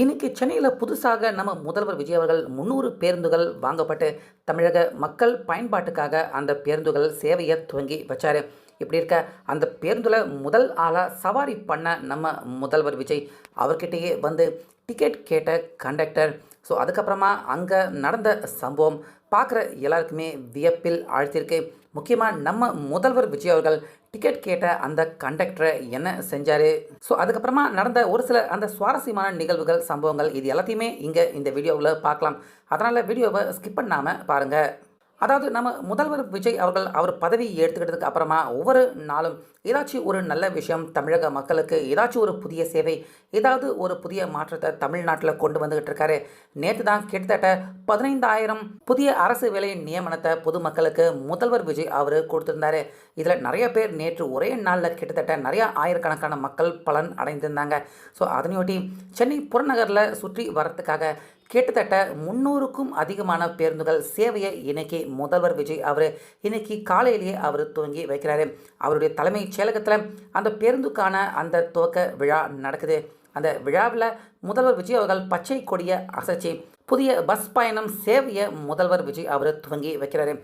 இன்னைக்கு சென்னையில் புதுசாக நம்ம முதல்வர் விஜய் அவர்கள் 300 பேருந்துகள் வாங்கப்பட்டு தமிழக மக்கள் பயன்பாட்டுக்காக அந்த பேருந்துகள் சேவையை துவங்கி வச்சாரு. இப்படி இருக்க அந்த பேருந்தில் முதல் ஆளாக சவாரி பண்ண நம்ம முதல்வர் விஜய் அவர்கிட்டயே வந்து டிக்கெட் கேட்ட கண்டக்டர். ஸோ அதுக்கப்புறமா அங்கே நடந்த சம்பவம் பார்க்குற எல்லாருக்குமே வியப்பில் ஆழ்த்தியிருக்கு. முக்கியமாக நம்ம முதல்வர் விஜய் அவர்கள் டிக்கெட் கேட்ட அந்த கண்டக்டரை என்ன செஞ்சார், ஸோ அதுக்கப்புறமா நடந்த ஒரு சில அந்த சுவாரஸ்யமான நிகழ்வுகள், சம்பவங்கள், இது எல்லாத்தையுமே இங்கே இந்த வீடியோவில் பார்க்கலாம். அதனால் வீடியோவை ஸ்கிப் பண்ணாமல் பாருங்கள். அதாவது நம்ம முதல்வர் விஜய் அவர்கள் அவர் பதவி எடுத்துக்கிட்டதுக்கு அப்புறமா ஒவ்வொரு நாளும் ஏதாச்சும் ஒரு நல்ல விஷயம், தமிழக மக்களுக்கு ஏதாச்சும் ஒரு புதிய சேவை, ஏதாவது ஒரு புதிய மாற்றத்தை தமிழ்நாட்டில் கொண்டு வந்துக்கிட்டு இருக்காரு. நேற்று தான் கிட்டத்தட்ட 15,000 புதிய அரசு வேலை நியமனத்தை பொதுமக்களுக்கு முதல்வர் விஜய் அவர் கொடுத்துருந்தாரு. இதில் நிறைய பேர் நேற்று ஒரே நாளில் கிட்டத்தட்ட நிறையா ஆயிரக்கணக்கான மக்கள் பலன் அடைந்திருந்தாங்க. ஸோ அதனையொட்டி சென்னை புறநகரில் சுற்றி வரத்துக்காக கிட்டத்தட்ட 300க்கும் அதிகமான பேருந்துகள் சேவையை இன்னைக்கு முதல்வர் விஜய் அவர் இன்னைக்கு காலையிலேயே அவர் துவங்கி வைக்கிறாரு. அவருடைய தலைமைச் செயலகத்தில் அந்த பேருந்துக்கான அந்த துவக்க விழா நடக்குது. அந்த விழாவில் முதல்வர் விஜய் அவர்கள் பச்சை கொடியை அசைச்சு புதிய பஸ் பயணம் சேவையை முதல்வர் விஜய் அவர் துவங்கி வைக்கிறாரு.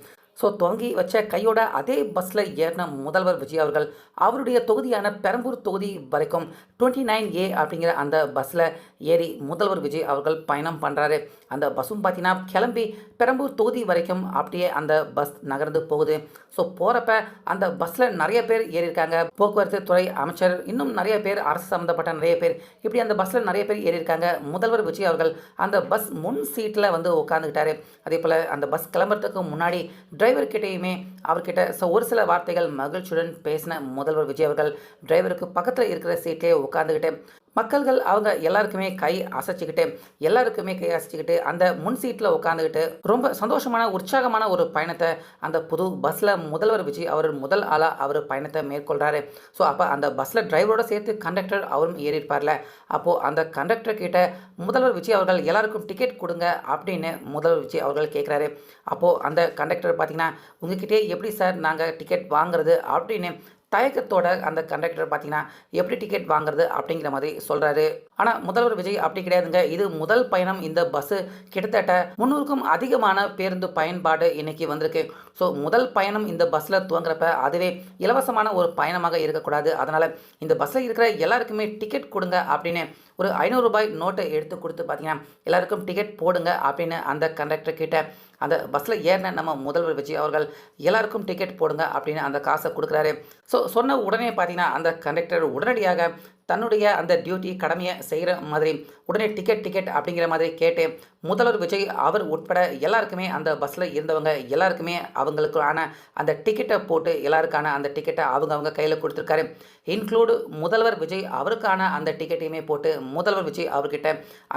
ஸோ துவங்கி வச்ச கையோட அதே பஸ்ஸில் ஏறின முதல்வர் விஜய் அவர்கள் அவருடைய தொகுதியான பெரம்பூர் தொகுதி வரைக்கும் 29A அப்படிங்கிற அந்த பஸ்ஸில் ஏறி முதல்வர் விஜய் அவர்கள் பயணம் பண்ணுறாரு. அந்த பஸ்ஸும் பார்த்தீங்கன்னா கிளம்பி பெரம்பூர் தொகுதி வரைக்கும் அப்படியே அந்த பஸ் நகர்ந்து போகுது. ஸோ போகிறப்ப அந்த பஸ்ஸில் நிறைய பேர் ஏறியிருக்காங்க. போக்குவரத்து துறை அமைச்சர், இன்னும் நிறைய பேர், அரசு சம்மந்தப்பட்ட நிறைய பேர், இப்படி அந்த பஸ்ஸில் நிறைய பேர் ஏறியிருக்காங்க. முதல்வர் விஜய் அவர்கள் அந்த பஸ் முன் சீட்டில் வந்து உட்காந்துக்கிட்டாரு. அதே போல் அந்த பஸ் கிளம்புறதுக்கு முன்னாடி டிரைவர்கிட்டையுமே அவர்கிட்ட ஒரு சில வார்த்தைகள் மகிழ்ச்சியுடன் பேசின முதல்வர் விஜய் அவர்கள் டிரைவருக்கு பக்கத்தில் இருக்கிற சீட்டே உட்காந்துக்கிட்டு மக்கள்கள் அவங்க எல்லாருக்குமே கை அசைச்சிக்கிட்டு அந்த முன் சீட்டில் உட்காந்துக்கிட்டு ரொம்ப சந்தோஷமான உற்சாகமான ஒரு பயணத்தை அந்த புது பஸ்ஸில் முதல்வர் விஜய் அவர் முதல் ஆளாக அவர் பயணத்தை மேற்கொள்கிறாரு. ஸோ அப்போ அந்த பஸ்ஸில் டிரைவரோட சேர்த்து கண்டக்டர் அவரும் ஏறியிருப்பார்ல, அப்போது அந்த கண்டக்டர் கிட்ட முதல்வர் விஜய் அவர்கள் எல்லாருக்கும் டிக்கெட் கொடுங்க அப்படின்னு முதல்வர் விஜய் அவர்கள் கேட்குறாரு. அப்போது அந்த கண்டக்டர் பார்த்தீங்கன்னா, உங்ககிட்டே எப்படி சார் நாங்கள் டிக்கெட் வாங்குறது அப்படின்னு தயக்கத்தோட அந்த கண்டக்டர் பார்த்தீங்கன்னா எப்படி டிக்கெட் வாங்குறது அப்படிங்கிற மாதிரி சொல்கிறாரு. ஆனால் முதல்வர் விஜய் அப்படி கிடையாதுங்க. இது முதல் பயணம். இந்த பஸ்ஸு கிட்டத்தட்ட 300க்கும் அதிகமான பேருந்து பயன்பாடு இன்னைக்கு வந்திருக்கு. ஸோ முதல் பயணம் இந்த பஸ்ஸில் துவங்குறப்ப அதுவே இலவசமான ஒரு பயணமாக இருக்கக்கூடாது. அதனால் இந்த பஸ்ஸில் இருக்கிற எல்லாருக்குமே டிக்கெட் கொடுங்க அப்படின்னு ஒரு 500 ரூபாய் நோட்டை எடுத்து கொடுத்து பார்த்தீங்கன்னா எல்லாருக்கும் டிக்கெட் போடுங்க அப்படின்னு அந்த கண்டக்டர் கிட்ட அந்த பஸ்ஸில் ஏறின நம்ம முதல்வர் விஜய் அவர்கள் எல்லாருக்கும் டிக்கெட் போடுங்க அப்படின்னு அந்த காசை கொடுக்குறாரு. ஸோ சொன்ன உடனே பார்த்தீங்கன்னா அந்த கண்டக்டர் உடனடியாக தன்னுடைய அந்த டியூட்டி கடமையை செய்கிற மாதிரி உடனே டிக்கெட் அப்படிங்கிற மாதிரி கேட்டு முதல்வர் விஜய் அவர் உட்பட எல்லாருக்குமே அந்த பஸ்ஸில் இருந்தவங்க எல்லாருக்குமே அவங்களுக்கான அந்த டிக்கெட்டை போட்டு எல்லாருக்கான அந்த டிக்கெட்டை அவங்க கையில் கொடுத்துருக்காரு. இன்க்ளூடு முதல்வர் விஜய் அவருக்கான அந்த டிக்கெட்டையுமே போட்டு முதல்வர் விஜய் அவர்கிட்ட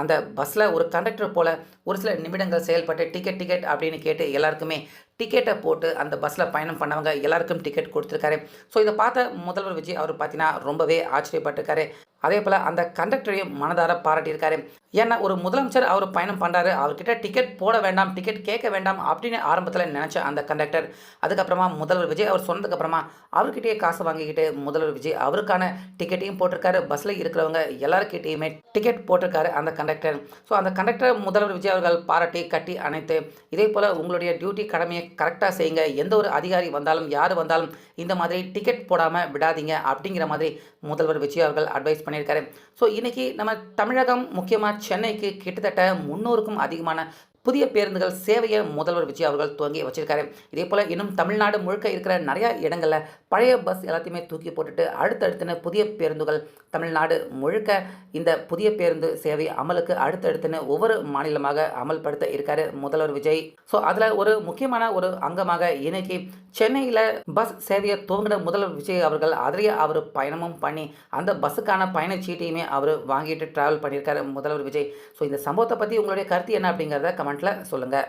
அந்த பஸ்ஸில் ஒரு கண்டக்டர் போல் ஒரு சில நிமிடங்கள் செயல்பட்டு டிக்கெட் அப்படின்னு கேட்டு எல்லாருக்குமே டிக்கெட்டை போட்டு அந்த பஸ்ஸில் பயணம் பண்ணவங்க எல்லாருக்கும் டிக்கெட் கொடுத்துருக்காரு. ஸோ இதை பார்த்த முதல்வர் விஜய் அவர் பார்த்தீங்கன்னா ரொம்பவே ஆச்சரியப்பட்டிருக்காரு. அதே போல் அந்த கண்டக்டரையும் மனதார பாராட்டியிருக்காரு. ஏன்னா ஒரு முதலமைச்சர் அவர் பயணம் பண்ணுறாரு, அவர்கிட்ட டிக்கெட் போட வேண்டாம், டிக்கெட் கேட்க வேண்டாம் அப்படின்னு ஆரம்பத்தில் நினச்ச அந்த கண்டக்டர் அதுக்கப்புறமா முதல்வர் விஜய் அவர் சொன்னதுக்கப்புறமா அவர்கிட்டயே காசு வாங்கிக்கிட்டு முதல்வர் விஜய் அவருக்கான டிக்கெட்டையும் போட்டிருக்காரு. பஸ்ஸில் இருக்கிறவங்க எல்லாருக்கிட்டையுமே டிக்கெட் போட்டிருக்காரு அந்த கண்டக்டர். ஸோ அந்த கண்டக்டர் முதல்வர் விஜய் அவர்கள் பாராட்டி கட்டி அணைத்து, இதே போல் உங்களுடைய டியூட்டி கடமையை கரெக்டாக செய்யுங்க, எந்த ஒரு அதிகாரி வந்தாலும் யார் வந்தாலும் இந்த மாதிரி டிக்கெட் போடாமல் விடாதீங்க அப்படிங்கிற மாதிரி முதல்வர் விஜய் அவர்கள் அட்வைஸ் பண்ணியிருக்காரு. ஸோ இன்றைக்கி நம்ம தமிழகம், முக்கியமாக சென்னைக்கு கிட்டத்தட்ட 300க்கும் அதிகமான புதிய பேருந்துகள் சேவையை முதல்வர் விஜய் அவர்கள் துவங்கி வச்சிருக்காரு. இதே போல் இன்னும் தமிழ்நாடு முழுக்க இருக்கிற நிறையா இடங்களில் பழைய பஸ் எல்லாத்தையுமே தூக்கி போட்டுட்டு அடுத்தடுத்துன்னு புதிய பேருந்துகள் தமிழ்நாடு முழுக்க இந்த புதிய பேருந்து சேவை அமலுக்கு அடுத்தடுத்துன்னு ஒவ்வொரு மாநிலமாக அமல்படுத்த இருக்காரு முதல்வர் விஜய். ஸோ அதில் ஒரு முக்கியமான ஒரு அங்கமாக இன்னைக்கு சென்னையில் பஸ் சேவையை துவங்கின முதல்வர் விஜய் அவர்கள் அதிலேயே அவர் பயணமும் பண்ணி அந்த பஸ்ஸுக்கான பயணச்சீட்டையுமே அவர் வாங்கிட்டு ட்ராவல் பண்ணியிருக்காரு முதல்வர் விஜய். ஸோ இந்த சம்பவத்தை பற்றி உங்களுடைய கருத்து என்ன அப்படிங்கிறத கமெண்ட்டில் சொல்லுங்கள்.